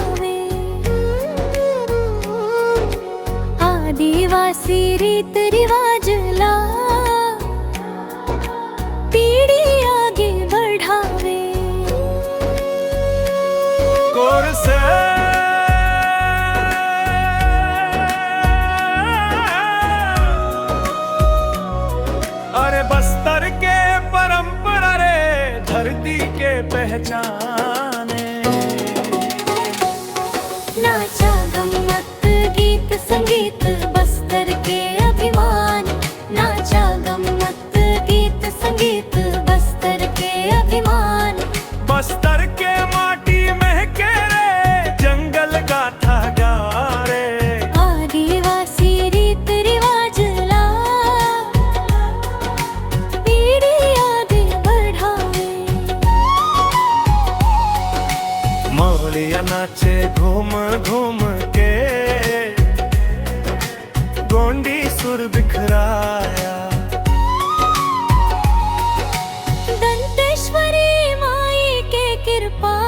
बढ़ावे। आदिवासी रीत रिवाज ला पीढ़ी आगे बढ़ावे। कोरसे अरे बस्तर के परंपरा रे धरती के पहचाने। नाचा गम्मत गीत संगीत बस्तर के अभिमान। नाचा गम्मत गीत संगीत बस्तर के अभिमान। बस्तर के माटी महके रे जंगल गाथा गा रे। आदिवासी रीत रिवाज ला पीढ़ी आगे बढ़ावे। मौलिया नाचे घूम घूम के गोंडी सुर बिखराया।